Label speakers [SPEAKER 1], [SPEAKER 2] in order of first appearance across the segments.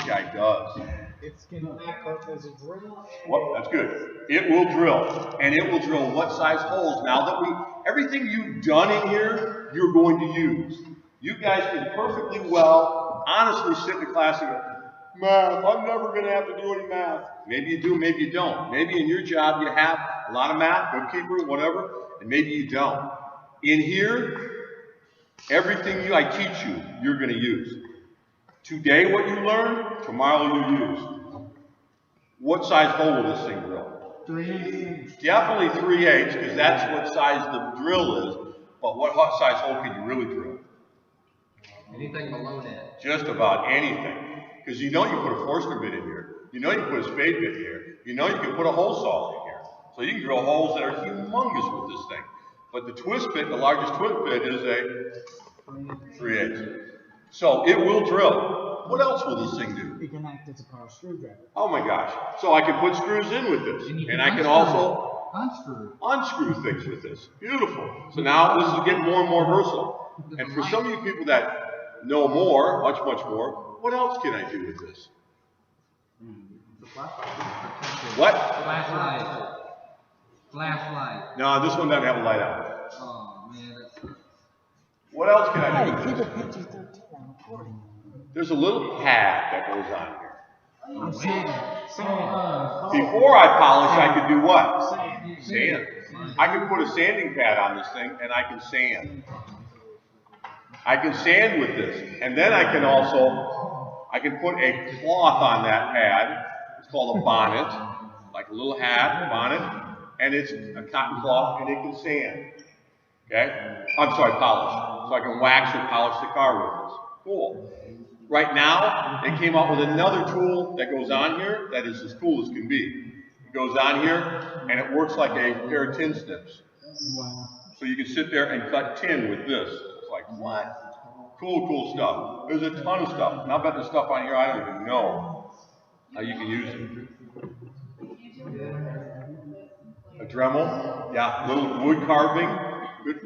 [SPEAKER 1] guy does.
[SPEAKER 2] It's going to act like there's a drill.
[SPEAKER 1] Well, that's good. It will drill. And it will drill what size holes? Now that everything you've done in here, you're going to use. You guys can perfectly well, honestly sit in the class and go, math, I'm never going to have to do any math. Maybe you do, maybe you don't. Maybe in your job you have a lot of math, bookkeeper, whatever, and maybe you don't. In here, everything I teach you, you're going to use. Today, what you learn, tomorrow you use. What size hole will this thing drill?
[SPEAKER 2] 3/8.
[SPEAKER 1] Definitely 3/8, because that's what size the drill is. But what size hole can you really drill?
[SPEAKER 3] Anything below that.
[SPEAKER 1] Just about anything. Because you know you put a Forstner bit in here. You know you can put a spade bit here. You know you can put a hole saw in here. So you can drill holes that are humongous with this thing. But the twist bit, the largest twist bit, is a 3/8. So it will drill. What else will this thing do?
[SPEAKER 2] It can act as a power screwdriver.
[SPEAKER 1] Oh my gosh. So I can put screws in with this. And I can also unscrew things with this. Beautiful. So now this is getting more and more versatile. And for some of you people that know more, much more, what else can I do with this? What?
[SPEAKER 3] Flashlight.
[SPEAKER 1] No, this one doesn't have a light on it.
[SPEAKER 3] Oh man, that's.
[SPEAKER 1] What else can I do with
[SPEAKER 2] Hey, keep
[SPEAKER 1] this?
[SPEAKER 2] a PG-13 on recording.
[SPEAKER 1] There's a little pad that goes on here.
[SPEAKER 2] I'm saying,
[SPEAKER 1] Before I polish, I could do what?
[SPEAKER 2] Sand.
[SPEAKER 1] Sand. I can put a sanding pad on this thing and I can sand. I can sand with this. And then I can put a cloth on that pad. It's called a bonnet, like a little hat, bonnet. And it's a cotton cloth and it can sand. Okay? I'm sorry, polish. So I can wax or polish the car with this. Cool. Right now, they came out with another tool that goes on here that is as cool as can be. It goes on here and it works like a pair of tin snips.
[SPEAKER 2] Wow.
[SPEAKER 1] So you can sit there and cut tin with this. It's like, what? Cool stuff. There's a ton of stuff. And I bet there's stuff on here I don't even know how you can use it. A Dremel? Yeah, little wood carving. Good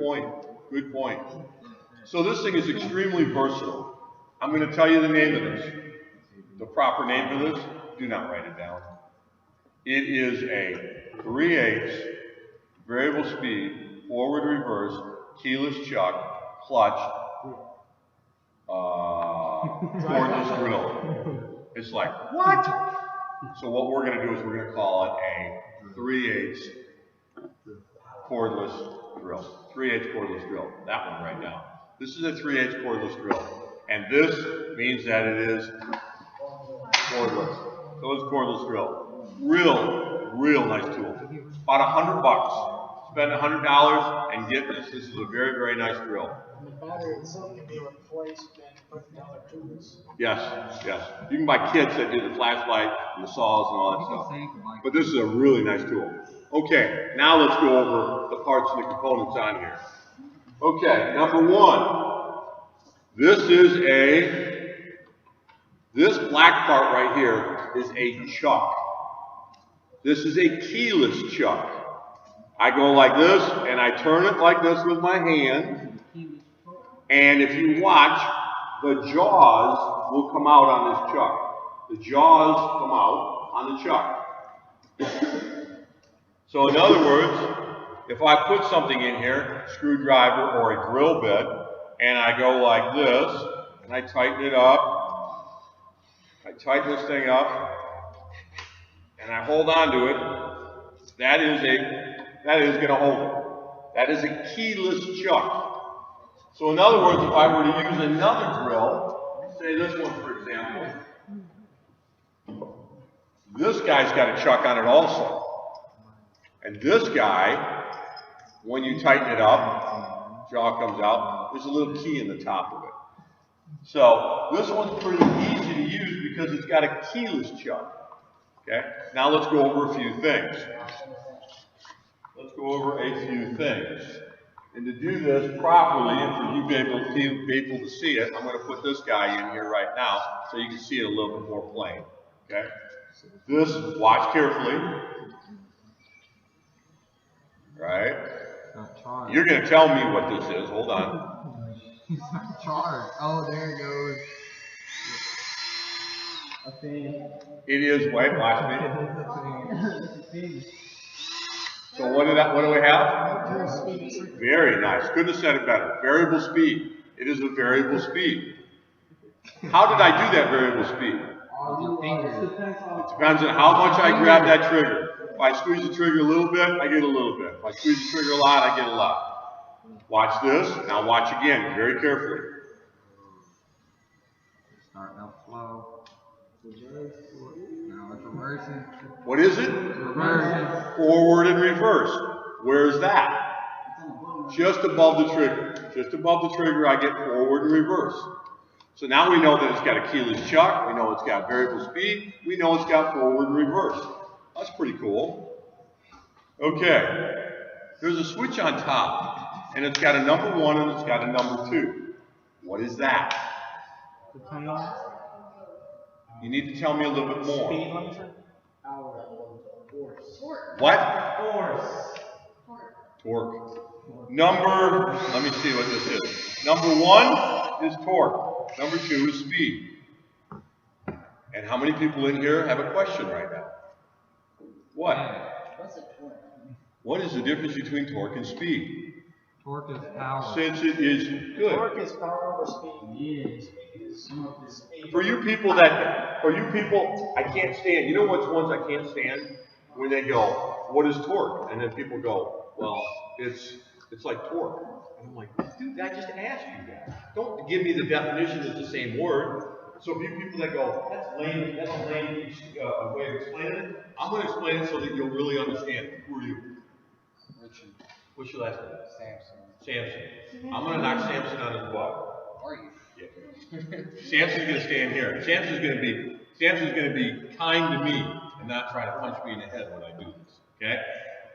[SPEAKER 1] point. So this thing is extremely versatile. I'm going to tell you the name of this. The proper name for this, do not write it down. It is a 3/8 variable speed, forward reverse, keyless chuck, clutch, cordless drill. It's like, what? So what we're going to do is we're going to call it a 3/8 cordless drill. 3/8 cordless drill. That one right now. This is a 3/8 cordless drill. And this means that it is cordless. So it's cordless drill. Real nice tool. About $100. Spend $100 and get this. This is a very nice drill.
[SPEAKER 2] And the battery itself can be replaced and put in other tools.
[SPEAKER 1] Yes. You can buy kits that do the flashlight and the saws and all that stuff. But this is a really nice tool. Okay, now let's go over the parts and the components on here. Okay, number one. This black part right here is a chuck. This is a keyless chuck. I go like this, and I turn it like this with my hand. And if you watch, the jaws will come out on this chuck. The jaws come out on the chuck. So in other words, if I put something in here, screwdriver or a drill bit, and I go like this, and I tighten it up, I tighten this thing up, and I hold on to it, that is going to hold it. That is a keyless chuck. So in other words, if I were to use another drill, say this one for example, this guy's got a chuck on it also. And this guy, when you tighten it up, jaw comes out, there's a little key in the top of it. So this one's pretty easy to use because it's got a keyless chuck. Okay, now let's go over a few things. And to do this properly, and for you to be able to see it, I'm going to put this guy in here right now so you can see it a little bit more plain. Okay, this, watch carefully. Right? You're going to tell me what this is. Hold on.
[SPEAKER 3] It's not charged. Oh, there it goes.
[SPEAKER 1] It is, wait, watch me. So what do we have? Very nice. Couldn't have said it better. Variable speed. It is a variable speed. How did I do that variable speed? It depends on how much I grab that trigger. If I squeeze the trigger a little bit, I get a little bit. If I squeeze the trigger a lot, I get a lot. Watch this. Now watch again, very carefully.
[SPEAKER 3] Starting out slow. Now it's reversing.
[SPEAKER 1] What is it?
[SPEAKER 3] Reversing.
[SPEAKER 1] Forward and reverse. Where's that? Just above the trigger. Just above the trigger, I get forward and reverse. So now we know that it's got a keyless chuck. We know it's got variable speed. We know it's got forward and reverse. That's pretty cool. Okay. There's a switch on top, and it's got a number 1 and it's got a number 2. What is that? You need to tell me a little bit more. What? Torque. Let me see what this is. Number 1 is torque. Number 2 is speed. And how many people in here have a question right now? What? What is the difference between torque and speed?
[SPEAKER 3] Torque is power.
[SPEAKER 1] Since it is good.
[SPEAKER 2] Torque is power over speed. Speed is speed.
[SPEAKER 1] For you people, I can't stand. You know which ones I can't stand? When they go, what is torque? And then people go, well, it's like torque. And I'm like, dude, I just asked you that. Don't give me the definition, it's the same word. So for you people that go, that's a lame way of explaining it, I'm going to explain it so that you'll really understand. Who are you?
[SPEAKER 3] Richard.
[SPEAKER 1] What's your last name?
[SPEAKER 3] Samson.
[SPEAKER 1] Samson. I'm going to knock Samson on his butt.
[SPEAKER 3] Are you?
[SPEAKER 1] Yeah. Samson's going to stand here. Samson's going to be kind to me and not try to punch me in the head when I do this. Okay?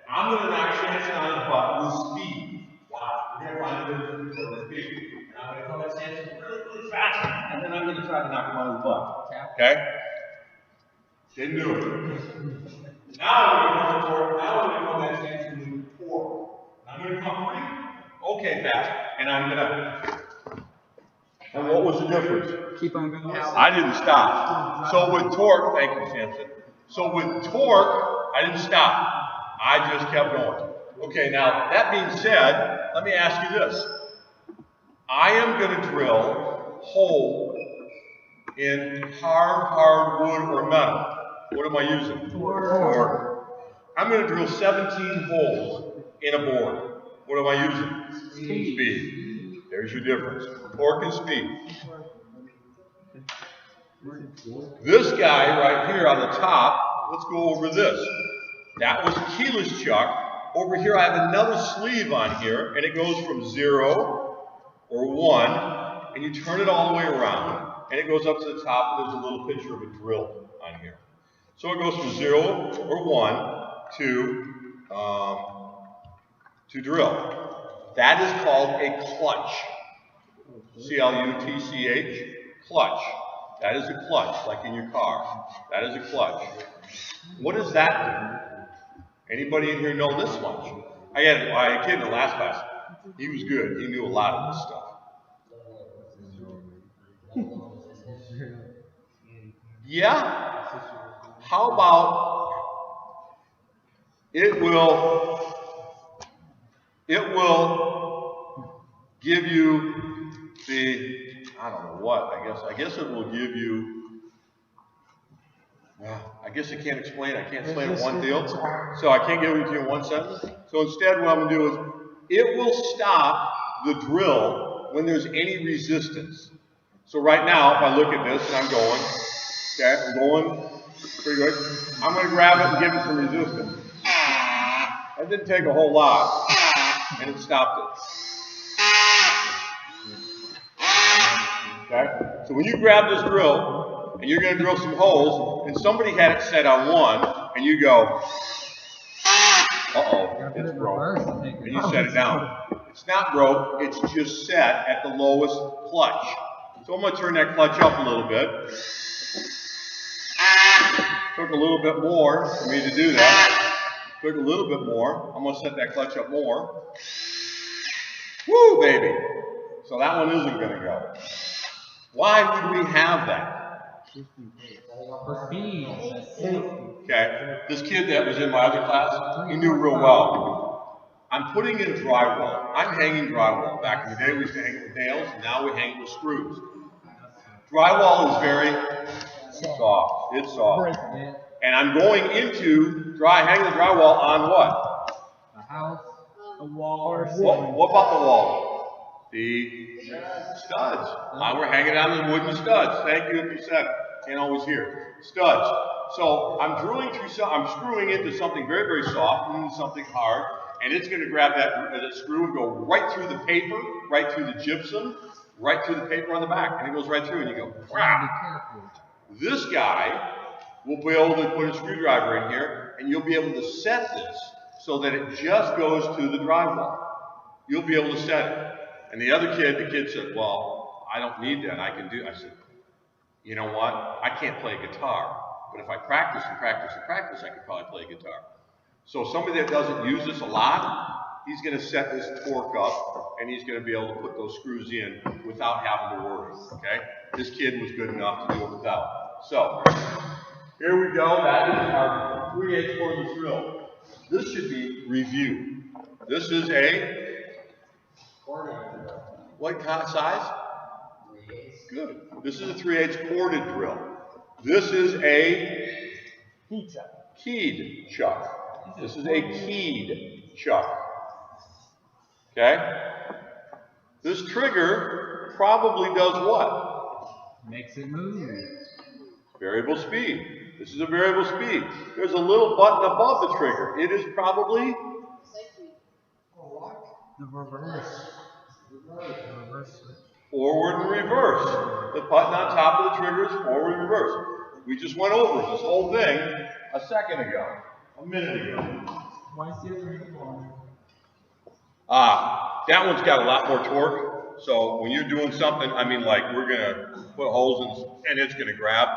[SPEAKER 1] I'm going to knock Samson on his butt with speed. Watch. We're going to find the difference between speed. And I'm going to come at Samson really fast, and then I'm going to try to knock him on his butt. Okay? Didn't do it. Now we're going to torque. Now we're going to come at Samson with torque. I'm going to come pretty okay fast, and I'm going to. And what was the difference?
[SPEAKER 3] Keep on going.
[SPEAKER 1] I didn't stop. So with torque, thank you, Samson. So with torque, I didn't stop. I just kept going. Okay, now that being said, let me ask you this. I am going to drill a hole in hard wood or metal. What am I using? Torque. I'm going to drill 17 holes in a board. What am I using? Speed. There's your difference. Torque and speed. This guy right here on the top, let's go over this. That was keyless chuck. Over here I have another sleeve on here, and it goes from 0 or 1, and you turn it all the way around, and it goes up to the top, and there's a little picture of a drill on here. So it goes from 0 or 1 to drill. That is called a clutch. C-L-U-T-C-H, clutch. That is a clutch, like in your car. That is a clutch. What does that do? Anybody in here know this much? I had a kid in the last class. He was good. He knew a lot of this stuff. Yeah? How about it will give you I don't know what, I guess it will give you, I guess I can't explain it one deal, so I can't give it to you in one sentence. So instead what I'm going to do is, it will stop the drill when there's any resistance. So right now, if I look at this and I'm going, okay, I'm going pretty good, I'm going to grab it and give it some resistance. That didn't take a whole lot, and it stopped it. Okay? So when you grab this drill, and you're going to drill some holes, and somebody had it set on 1, and you go, uh-oh, it's broke. And you set it down. It's not broke, it's just set at the lowest clutch. So I'm going to turn that clutch up a little bit. Took a little bit more for me to do that. Took a little bit more. I'm going to set that clutch up more. Woo, baby. So that one isn't going to go. Why would we have that?
[SPEAKER 3] For speed.
[SPEAKER 1] Okay, this kid that was in my other class, he knew real well. I'm putting in drywall. I'm hanging drywall. Back in the day, we used to hang it with nails. Now we hang it with screws. Drywall is very soft. It's soft. And I'm going into hanging the drywall on what?
[SPEAKER 3] A house.
[SPEAKER 2] A wall.
[SPEAKER 1] What about the wall? The studs. We're hanging on the wooden studs. Thank you if you said it. Can't always hear. Studs. So I'm screwing into something very, very soft and into something hard, and it's going to grab that screw and go right through the paper, right through the gypsum, right through the paper on the back, and it goes right through, and you go, wow. This guy will be able to put a screwdriver in here, and you'll be able to set this so that it just goes to the drywall. You'll be able to set it. And the kid said, well, I don't need that. I can do it. I said, you know what? I can't play guitar. But if I practice and practice and practice, I could probably play guitar. So somebody that doesn't use this a lot, he's going to set this torque up, and he's going to be able to put those screws in without having to worry, okay? This kid was good enough to do it without. So, here we go. That is our 3/8 cordless drill. This should be review. This is a, what kind of size? Good. This is a 3/8 corded drill. This is a keyed chuck. This is a keyed chuck. Okay? This trigger probably does what?
[SPEAKER 3] Makes it move.
[SPEAKER 1] Variable speed. This is a variable speed. There's a little button above the trigger. It is probably
[SPEAKER 3] The reverse.
[SPEAKER 1] forward and reverse. The button on top of the trigger is forward and reverse. We just went over this whole thing a second ago, a minute ago.
[SPEAKER 2] Why is the other one?
[SPEAKER 1] That one's got a lot more torque. So when you're doing something, I mean, like we're gonna put holes in, and it's gonna grab.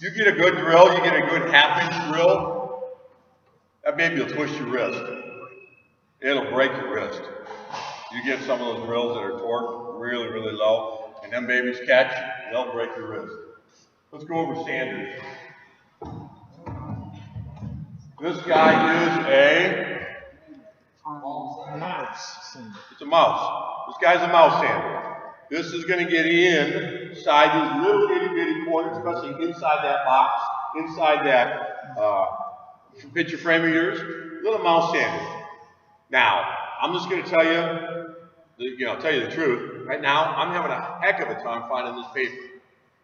[SPEAKER 1] You get a good drill, you get a good 1/2 inch drill, that baby will twist your wrist. It'll break your wrist. You get some of those drills that are torqued really, really low, and them babies catch, they'll break your wrist. Let's go over standards. This guy is a
[SPEAKER 2] Mouse.
[SPEAKER 1] It's a mouse. This guy's a mouse sander. This is going to get inside these little itty bitty corners, especially inside that box, inside that picture frame of yours. Little mouse sander. Now, I'm just going to tell you the truth. Right now, I'm having a heck of a time finding this paper.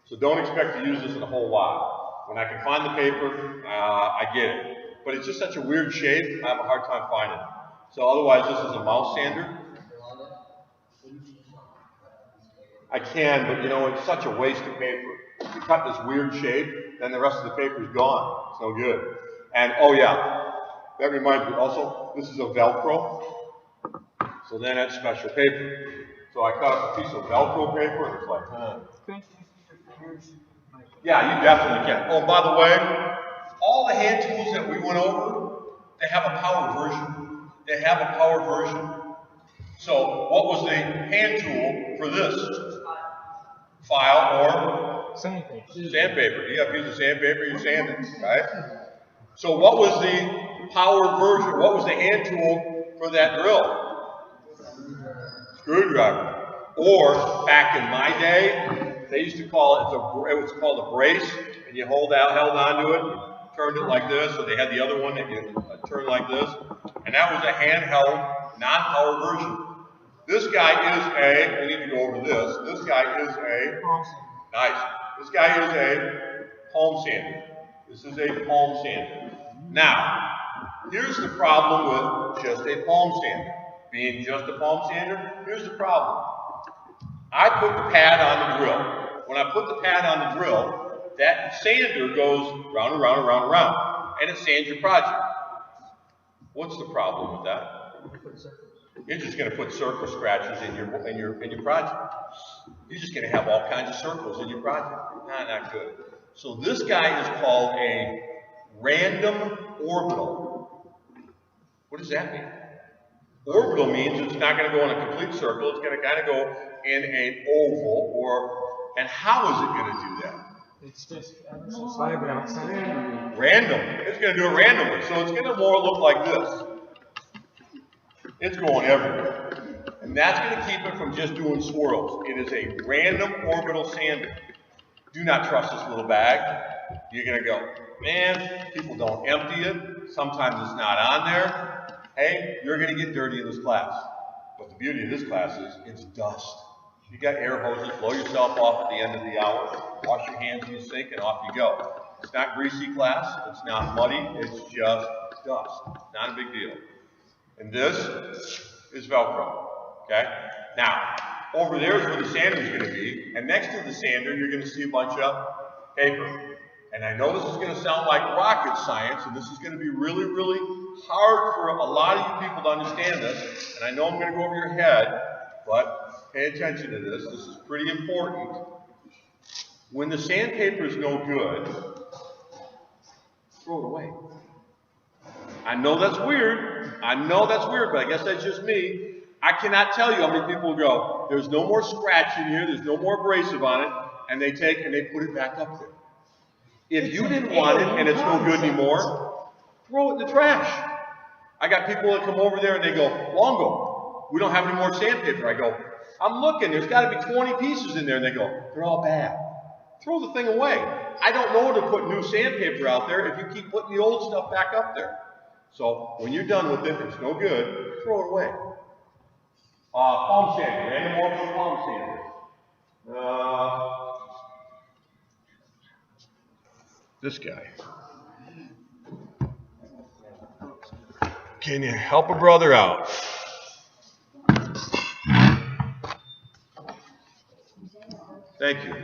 [SPEAKER 1] So don't expect to use this in a whole lot. When I can find the paper, I get it. But it's just such a weird shape, I have a hard time finding it. So otherwise, this is a mouse sander. I can, but it's such a waste of paper. You cut this weird shape, then the rest of the paper is gone. It's no good. And oh yeah, that reminds me also, this is a Velcro. So then that's special paper. So I cut up a piece of Velcro paper and it's like, Yeah, you definitely can. Oh, by the way, all the hand tools that we went over, they have a power version. They have a power version. So what was the hand tool for this? File or sandpaper. You have to use the sandpaper, you sand it, right? So what was the power version? What was the hand tool for that drill? Screwdriver. Or back in my day, they used to call it was called a brace, and you held onto it, and turned it like this, so they had the other one that you turn like this, and that was a handheld, non-power version. This guy is we need to go over this. This guy is this guy is a palm sander. This is a palm sander. Now, here's the problem with just a palm sander. Being just a palm sander, here's the problem. I put the pad on the drill. When I put the pad on the drill, that sander goes round and round and round and round, and it sands your project. What's the problem with that? You're just going to put circle scratches in your project. You're just going to have all kinds of circles in your project. Not good. So this guy is called a random orbital. What does that mean? Orbital means it's not going to go in a complete circle. It's going to kind of go in an oval, and how is it going to do that?
[SPEAKER 2] It's just ever so slightly outside.
[SPEAKER 1] Random. It's going to do it randomly. So it's going to more look like this. It's going everywhere. And that's going to keep it from just doing swirls. It is a random orbital sander. Do not trust this little bag. You're going to go, man, people don't empty it. Sometimes it's not on there. Hey, you're going to get dirty in this class. But the beauty of this class is it's dust. You got air hoses, blow yourself off at the end of the hour, wash your hands in the sink, and off you go. It's not greasy class. It's not muddy. It's just dust. Not a big deal. And this is Velcro. Okay? Now, over there is where the sander is going to be, and next to the sander, you're going to see a bunch of paper. And I know this is going to sound like rocket science, and this is going to be really, really hard for a lot of you people to understand this, and I know I'm going to go over your head, but pay attention to this. This is pretty important. When the sandpaper is no good, throw it away. I know that's weird. I know that's weird, but I guess that's just me. I cannot tell you how many people go, there's no more scratch in here, there's no more abrasive on it, and they take and they put it back up there. If you didn't want it and it's no good anymore, throw it in the trash. I got people that come over there and they go, Longo, we don't have any more sandpaper. I go, I'm looking, there's got to be 20 pieces in there. And they go, they're all bad. Throw the thing away. I don't know to put new sandpaper out there if you keep putting the old stuff back up there. So when you're done with it, it's no good, throw it away. Palm sander, random orbital palm sander. This guy. Can you help a brother out? Thank you.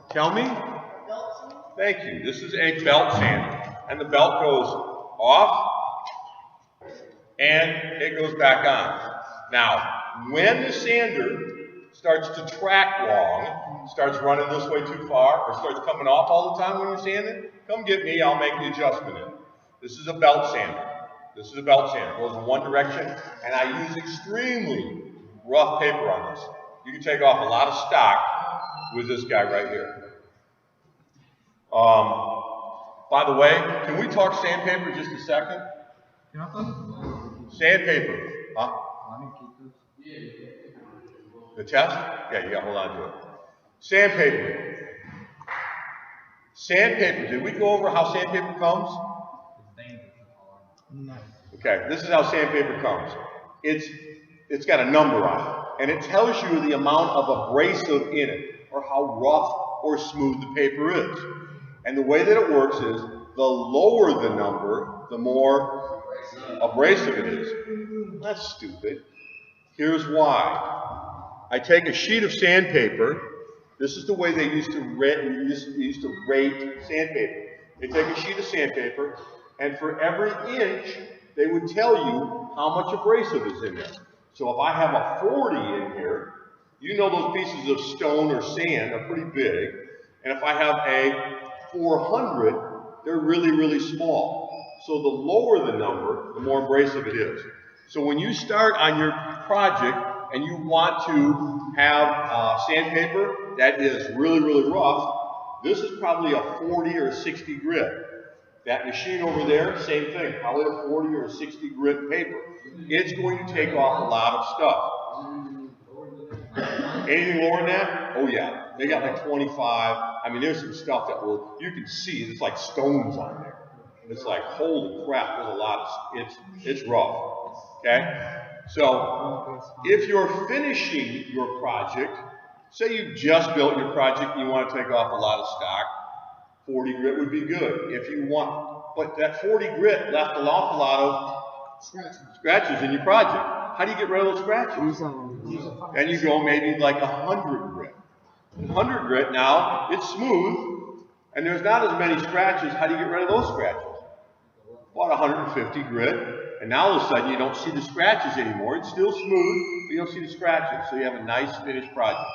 [SPEAKER 1] Tell me? Thank you. This is a belt sander. And the belt goes off and it goes back on. Now, when the sander starts to track long, starts running this way too far, or starts coming off all the time when you're sanding, come get me, I'll make the adjustment in. This is a belt sander. This is a belt sander. It goes in one direction, and I use extremely rough paper on this. You can take off a lot of stock with this guy right here. By the way, can we talk sandpaper just a second? Sandpaper. Huh? The test? Yeah, you got to hold on to it. Sandpaper. Sandpaper. Did we go over how sandpaper comes?
[SPEAKER 2] No.
[SPEAKER 1] Okay, this is how sandpaper comes. It's got a number on it, and it tells you the amount of abrasive in it, or how rough or smooth the paper is. And the way that it works is, the lower the number, the more abrasive it is. That's stupid. Here's why. I take a sheet of sandpaper. This is the way they used to rate sandpaper. They take a sheet of sandpaper, and for every inch, they would tell you how much abrasive is in there. So if I have a 40 in here, you know those pieces of stone or sand are pretty big. And if I have a 400, they're really, really small. So the lower the number, the more abrasive it is. So when you start on your project and you want to have sandpaper that is really, really rough, this is probably a 40 or 60 grit. That machine over there, same thing, probably a 40 or 60 grit paper. It's going to take off a lot of stuff. Anything lower than that? Oh yeah, they got like 25. I mean, there's some stuff that you can see, it's like stones on there. It's like, holy crap, there's a lot of, it's rough, okay? So, if you're finishing your project, say you just built your project and you want to take off a lot of stock, 40 grit would be good if you want. But that 40 grit left an awful lot of scratches in your project. How do you get rid of those scratches? Then you go maybe like 100 grit. 100 grit now, it's smooth, and there's not as many scratches. How do you get rid of those scratches? About 150 grit, and now all of a sudden you don't see the scratches anymore. It's still smooth, but you don't see the scratches. So you have a nice finished project.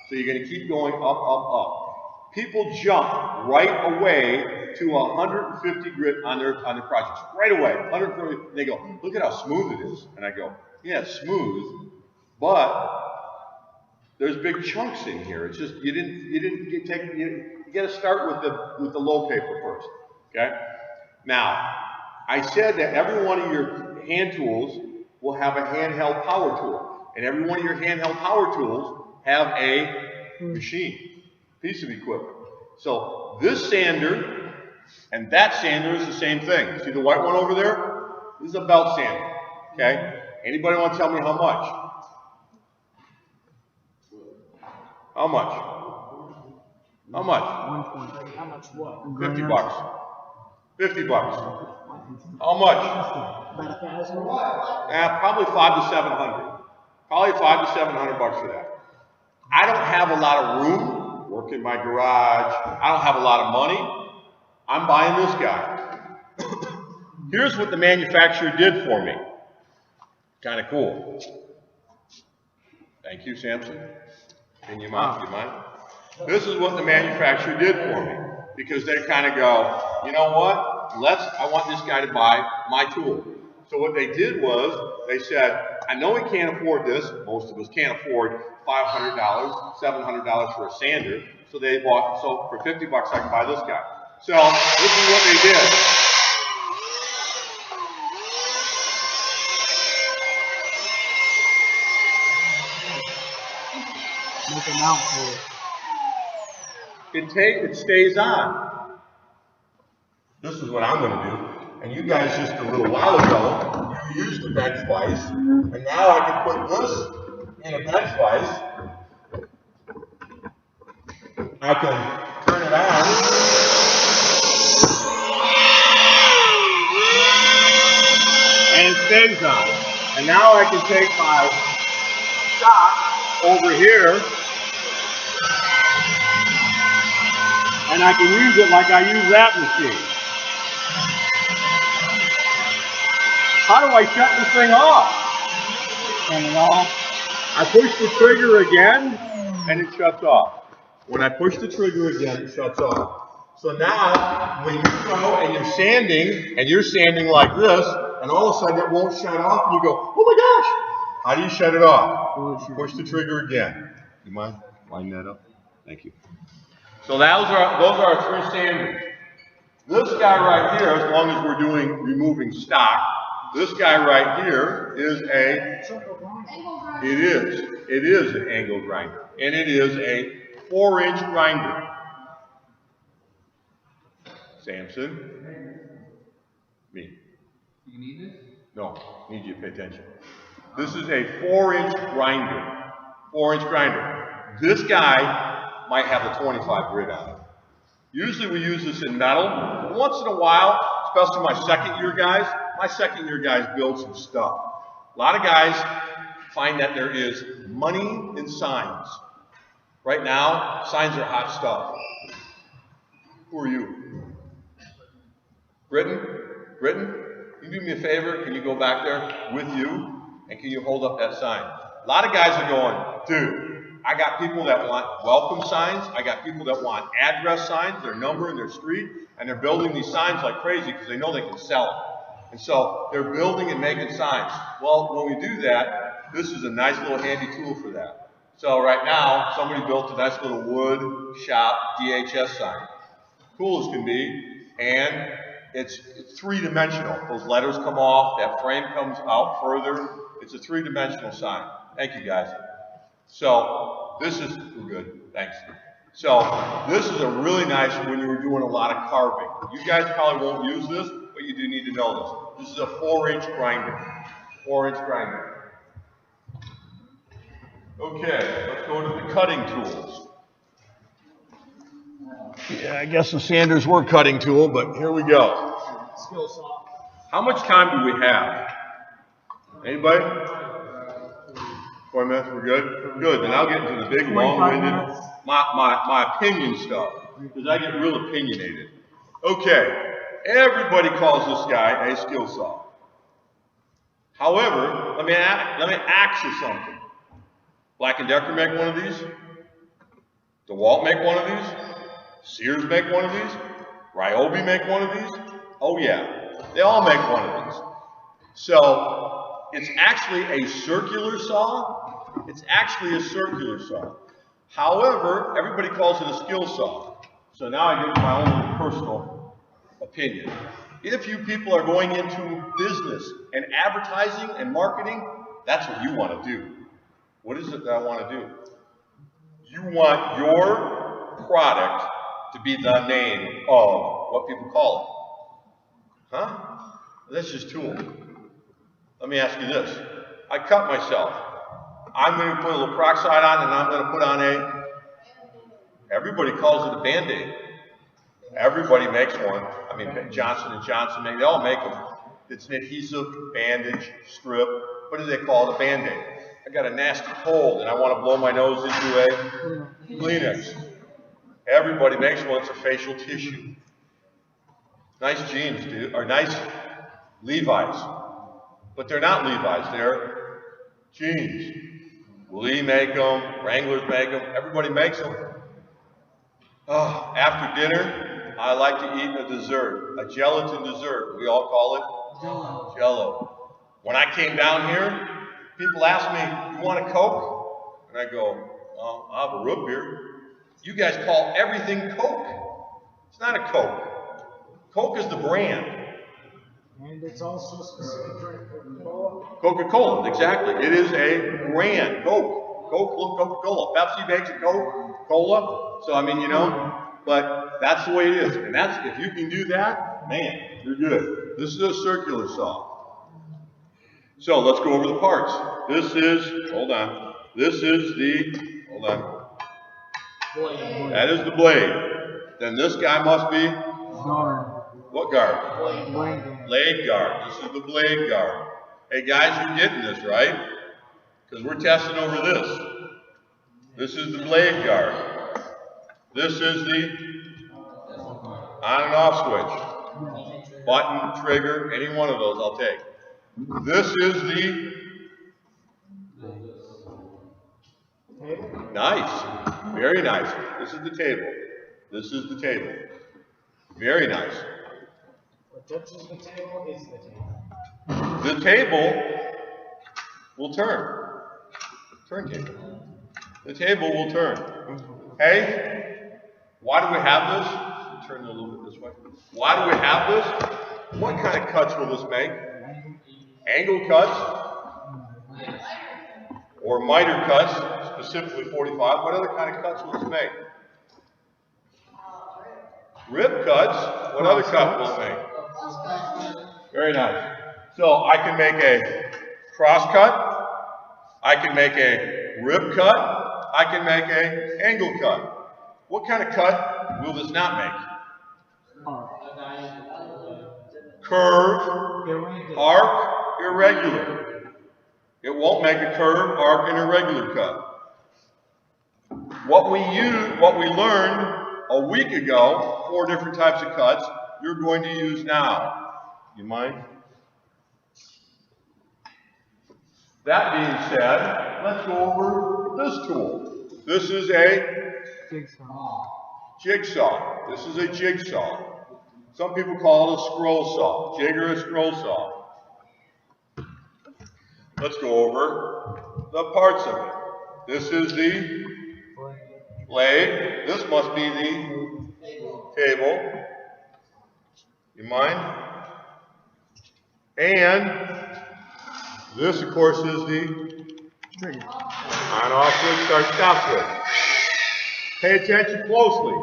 [SPEAKER 1] So you're going to keep going up, up, up. People jump right away to 150 grit on their projects. Right away, 150. They go, look at how smooth it is. And I go, yeah, it's smooth, but there's big chunks in here. It's just you didn't take you got to start with the low paper first. Okay. Now, I said that every one of your hand tools will have a handheld power tool, and every one of your handheld power tools have a machine, piece of equipment. So this sander and that sander is the same thing. See the white one over there? This is a belt sander. Okay. Anybody want to tell me how much? How much? How much?
[SPEAKER 2] How much what?
[SPEAKER 1] 50 bucks. 50 bucks. How much?
[SPEAKER 2] About 1,000?
[SPEAKER 1] Probably 500 to 700. Probably 500 to 700 bucks for that. I don't have a lot of room. Work in my garage. I don't have a lot of money. I'm buying this guy. Here's what the manufacturer did for me. Kind of cool. Thank you, Samson. Can you mind? Do you mind? This is what the manufacturer did for me, because they kind of go, you know what? I want this guy to buy my tool. So what they did was, they said, I know we can't afford this. Most of us can't afford $500, $700 for a sander. So they bought, so for 50 bucks I can buy this guy. So this is what they did.
[SPEAKER 2] Make a mount for it.
[SPEAKER 1] It stays on. This is what I'm going to do. And you guys just a little while ago, you used the bench vise, and now I can put this in a bench vise. I can turn it on. And it stays on. And now I can take my shock over here, and I can use it like I use that machine. How do I shut this thing off?
[SPEAKER 2] Turn it off.
[SPEAKER 1] I push the trigger again, and it shuts off. When I push the trigger again, it shuts off. So now, when you go and you're sanding like this, and all of a sudden it won't shut off, and you go, oh my gosh! How do you shut it off? Push the trigger again. You mind lining that up? Thank you. So those are our 3 sanders. This guy right here, as long as we're doing removing stock, this guy right here is it is an angle grinder, and it is a 4-inch grinder. Samson, me.
[SPEAKER 3] You need this?
[SPEAKER 1] No, need you to pay attention. This is a 4-inch grinder. 4-inch grinder. This guy might have a 25 grit on it. Usually we use this in metal, but once in a while, especially my second year guys build some stuff. A lot of guys find that there is money in signs. Right now, signs are hot stuff. Who are you? Britain? Britain? Can you do me a favor? Can you go back there with you? And can you hold up that sign? A lot of guys are going, dude, I got people that want welcome signs. I got people that want address signs, their number and their street. And they're building these signs like crazy because they know they can sell them. And so they're building and making signs. Well, when we do that, this is a nice little handy tool for that. So right now, somebody built a nice little wood shop DHS sign. Cool as can be. And it's 3-dimensional. Those letters come off, that frame comes out further. It's a 3-dimensional sign. Thank you, guys. So this is, we're good, thanks. So this is a really nice when you were doing a lot of carving. You guys probably won't use this, but you do need to know this. This is a 4-inch grinder. 4-inch grinder. Okay, let's go to the cutting tools. Yeah, I guess the sanders were cutting tool, but here we go.
[SPEAKER 2] Skill saw.
[SPEAKER 1] How much time do we have? Anybody? 4 minutes, we're good? Good, then I'll get into the big, long-winded, my opinion stuff, because I get real opinionated. Okay, everybody calls this guy a skill saw. However, let me ask you something. Black & Decker make one of these? DeWalt make one of these? Sears make one of these? Ryobi make one of these? Oh yeah, they all make one of these. So, it's actually a circular saw. It's actually a circular saw. However, everybody calls it a skill saw.
[SPEAKER 4] So now I give my own little personal opinion. If you people are going into business and advertising and marketing, that's what you want to do. What is it that I want to do? You want your product to be the name of what people call it. Huh? That's just tool. Let me ask you this. I cut myself. I'm going to put a little peroxide on and I'm going to put on everybody calls it a Band-Aid. Everybody makes one. I mean, Johnson & Johnson, they all make them. It's an adhesive, bandage, strip. What do they call it? A Band-Aid. I got a nasty cold and I want to blow my nose into a Kleenex. Everybody makes one. It's a facial tissue. Nice jeans, dude, or nice Levi's. But they're not Levi's, they're jeans. Lee make them, Wranglers make them, everybody makes them. Oh, after dinner, I like to eat a dessert, a gelatin dessert. We all call it Jello. When I came down here, people ask me, you want a Coke? And I go, well, I'll have a root beer. You guys call everything Coke. It's not a Coke. Coke is the brand.
[SPEAKER 2] And it's also a specific drink, Coca-Cola.
[SPEAKER 1] Coca-Cola, exactly. It is a brand. Coke. Coca-Cola. Pepsi makes a Coca-Cola. So, I mean, you know, but that's the way it is. And that's, if you can do that, man, you're good. This is a circular saw. So, let's go over the parts. This is, hold on. This is the, hold on. That is the blade. Then this guy must be,
[SPEAKER 3] Guard.
[SPEAKER 1] what guard? Blade guard. This is the blade guard. Hey guys, you're getting this, right? Because we're testing over this. This is the blade guard. This is the on and off switch. Button, trigger, any one of those I'll take. This is the nice. Very nice. This is the table. This is the table. Very nice.
[SPEAKER 2] What touches the table is the table.
[SPEAKER 1] The table will turn. Turntable. The table will turn. Hey, why do we have this? Turn it a little bit this way. Why do we have this? What kind of cuts will this make? Angle cuts or miter cuts, specifically 45. What other kind of cuts will this make? Rib cuts. What other cut will it make? Very nice. So I can make a cross cut. I can make a rib cut. I can make a angle cut. What kind of cut will this not make? Curve, arc, irregular. It won't make a curve, arc, and irregular cut. What we learned a week ago, 4 different types of cuts, you're going to use now. You mind? That being said, let's go over this tool. This is a jigsaw. This is a jigsaw. Some people call it a scroll saw, jig or a scroll saw. Let's go over the parts of it. This is the blade. This must be the table. You mind? And this, of course, is the on-off switch, start-stop switch. Pay attention closely.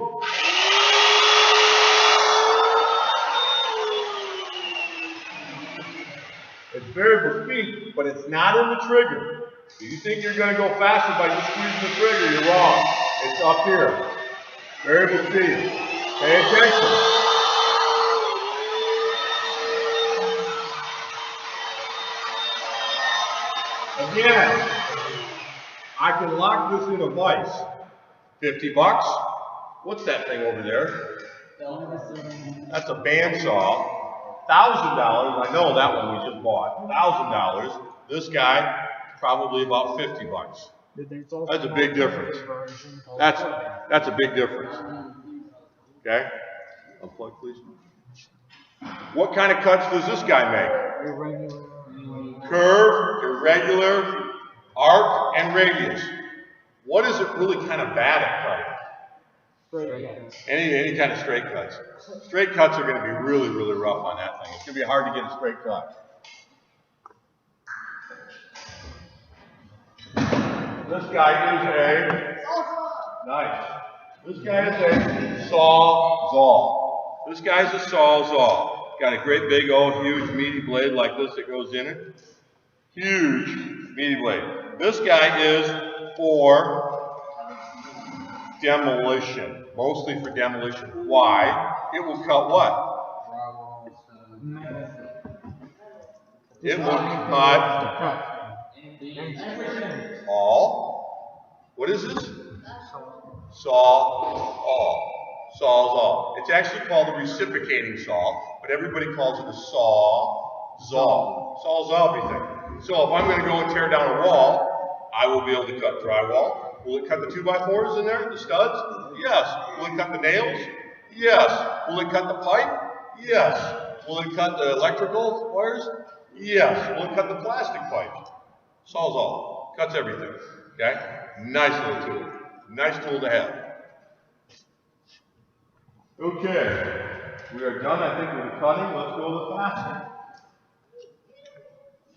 [SPEAKER 1] It's variable speed, but it's not in the trigger. If you think you're going to go faster by just squeezing the trigger, you're wrong. It's up here. Variable speed. Pay attention. Again, I can lock this in a vise. $50. What's that thing over there? That's a bandsaw. $1,000. I know that one we just bought. $1,000. This guy, probably about $50. That's a big difference. That's a big difference. Okay? Unplug, please. What kind of cuts does this guy make? Curve, irregular, arc, and radius. What is it really kind of bad at
[SPEAKER 4] Any kind of straight cuts. Straight cuts are going to be really, really rough on that thing. It's going to be hard to get a straight cut. This guy is a nice. This guy is a sawzall. This guy's a sawzall. Got a great big old huge meaty blade like this that goes in it. Huge meaty blade. This guy is for demolition. Mostly for demolition. Why? It will cut what? It will cut all. What is this? Saw-all. Sawzall. It's actually called a reciprocating saw, but everybody calls it a saw-zaw. Sawzall thing. So if I'm going to go and tear down a wall, I will be able to cut drywall. Will it cut the 2x4s in there, the studs? Yes. Will it cut the nails? Yes. Will it cut the pipe? Yes. Will it cut the electrical wires? Yes. Will it cut the plastic pipes? Sawzall. Cuts everything. Okay? Nice little tool. Nice tool to have. Okay. We are done, I think, with the cutting. Let's go to the fastening.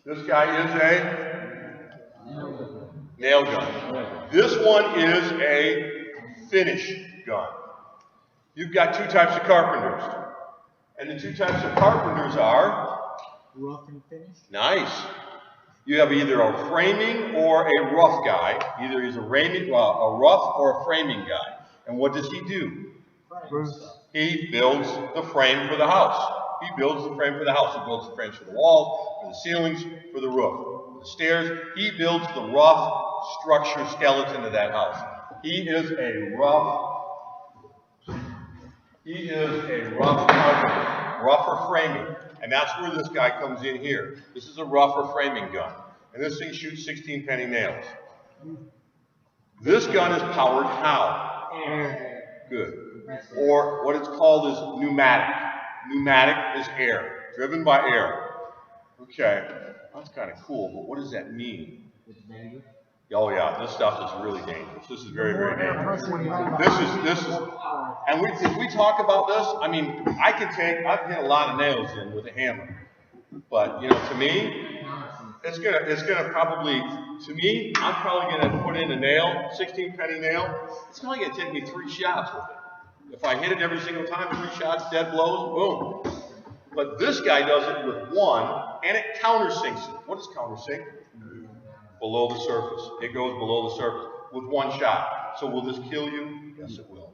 [SPEAKER 4] This guy is a nail gun. This one is a finish gun. You've got two types of carpenters. And the two types of carpenters are
[SPEAKER 2] rough and finish.
[SPEAKER 4] Nice. You have either a framing or a rough guy. Either he's a rough or a framing guy. And what does he do? He builds the frame for the house. He builds the frame for the house. He builds the frames for the walls, for the ceilings, for the roof, for the stairs. He builds the rough structure skeleton of that house. He is a rough carpenter, rougher framing. And that's where this guy comes in here. This is a rougher framing gun. And this thing shoots 16 penny nails. This gun is powered how? Good. Or what it's called is pneumatic. Pneumatic is air, driven by air. Okay, that's kind of cool, but what does that mean? Oh yeah, this stuff is really dangerous. This is very, very dangerous. This is, and if we talk about this, I mean, I've hit a lot of nails in with a hammer, but you know, to me, it's gonna probably, to me, I'm probably gonna put in a nail, 16 penny nail. It's probably gonna take me 3 shots with it. If I hit it every single time, 3 shots, dead blows, boom. But this guy does it with one, and it countersinks it. What is countersink? Below the surface. It goes below the surface with one shot. So will this kill you? Yes, it will.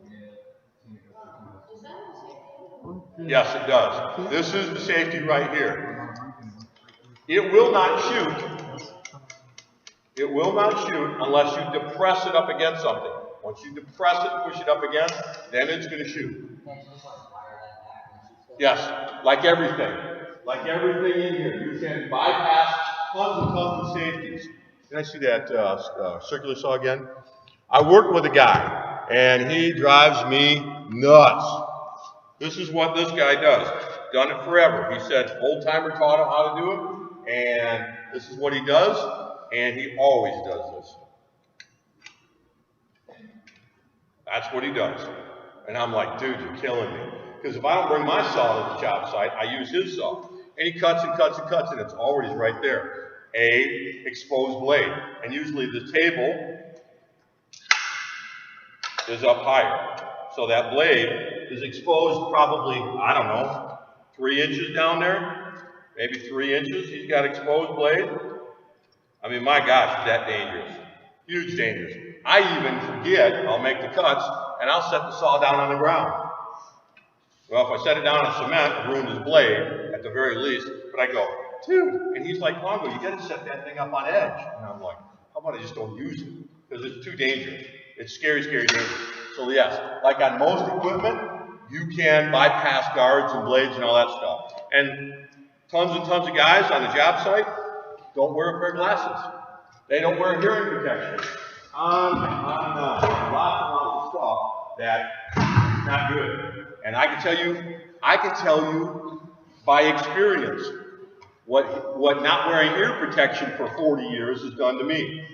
[SPEAKER 4] Yes, it does. This is the safety right here. It will not shoot. It will not shoot unless you depress it up against something. Once you depress it, push it up again, then it's going to shoot. Yes, like everything. Like everything in here. You can bypass tons and tons of safeties. Can I see that circular saw again? I work with a guy, and he drives me nuts. This is what this guy does. Done it forever. He said old timer taught him how to do it, and this is what he does, and he always does this. That's what he does. And I'm like, dude, you're killing me. Because if I don't bring my saw to the job site, I use his saw. And he cuts and cuts and cuts, and it's always right there. A exposed blade. And usually the table is up higher. So that blade is exposed probably, I don't know, 3 inches down there. Maybe 3 inches. He's got exposed blade. I mean, my gosh, is that dangerous. Huge dangerous. I even forget, I'll make the cuts, and I'll set the saw down on the ground. Well, if I set it down on cement, I ruined his blade, at the very least. But I go, dude, and he's like, Longo, you got to set that thing up on edge. And I'm like, how about I just don't use it? Because it's too dangerous. It's scary, scary dangerous. So yes, like on most equipment, you can bypass guards and blades and all that stuff. And tons of guys on the job site don't wear a pair of glasses. They don't wear hearing protection. Lots of stuff that's not good. And I can tell you by experience what not wearing ear protection for 40 years has done to me.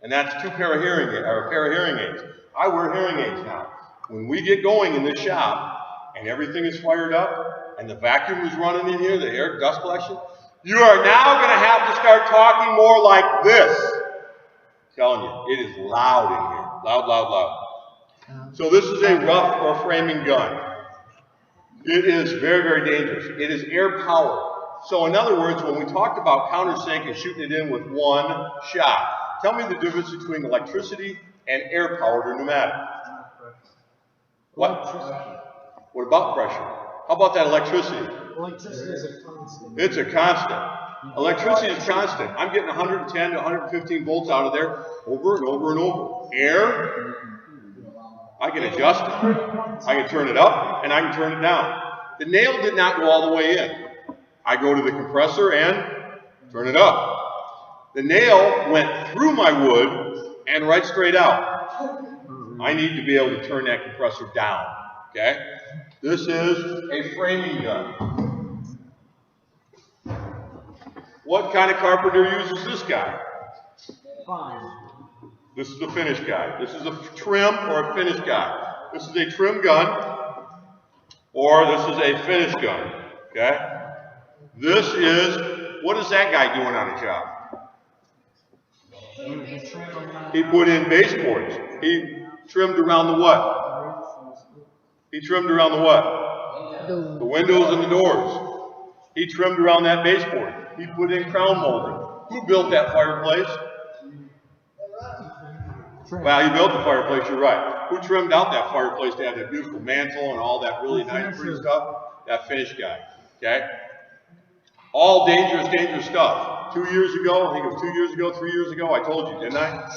[SPEAKER 4] And that's a pair of hearing aids. I wear hearing aids now. when we get going in this shop and everything is fired up and the vacuum is running in here, the air dust collection, you are now going to have to start talking more like this. I'm telling you, it is loud in here. Loud, loud, loud. So this is a rough or framing gun. It is very, very dangerous. It is air powered. So in other words, when we talked about countersink and shooting it in with one shot, tell me the difference between electricity and air powered or pneumatic. What? What about pressure? How about that electricity?
[SPEAKER 2] Electricity is a constant.
[SPEAKER 4] It's a constant. Electricity is constant. I'm getting 110 to 115 volts out of there over and over and over. Air, I can adjust it. I can turn it up and I can turn it down. The nail did not go all the way in. I go to the compressor and turn it up. The nail went through my wood and right straight out. I need to be able to turn that compressor down. Okay? This is a framing gun. What kind of carpenter uses this guy?
[SPEAKER 2] Fine.
[SPEAKER 4] This is the finish guy. This is a trim or a finish guy. This is a trim gun or this is a finish gun. Okay? This is, what is that guy doing on a job? He put in baseboards. He trimmed around the what? He trimmed around the what? The windows and the doors. He trimmed around that baseboard. He put in crown molding. Who built that fireplace? Well, he built the fireplace, you're right. Who trimmed out that fireplace to have that beautiful mantle and all that really nice pretty stuff? That finish guy. Okay? All dangerous, dangerous stuff. 2 years ago, I think it was 2 years ago, 3 years ago, I told you, didn't I?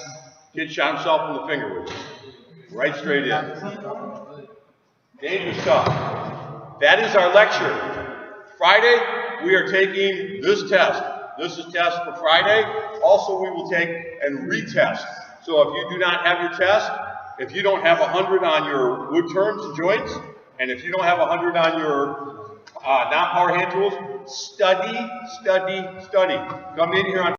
[SPEAKER 4] Kid shot himself in the finger with it. Right straight in. Dangerous stuff. That is our lecture. Friday, we are taking this test. This is test for Friday. Also, we will take and retest. So if you do not have your test, if you don't have 100 on your wood terms and joints, and if you don't have 100 on your non-power hand tools, study, study, study. Come in here on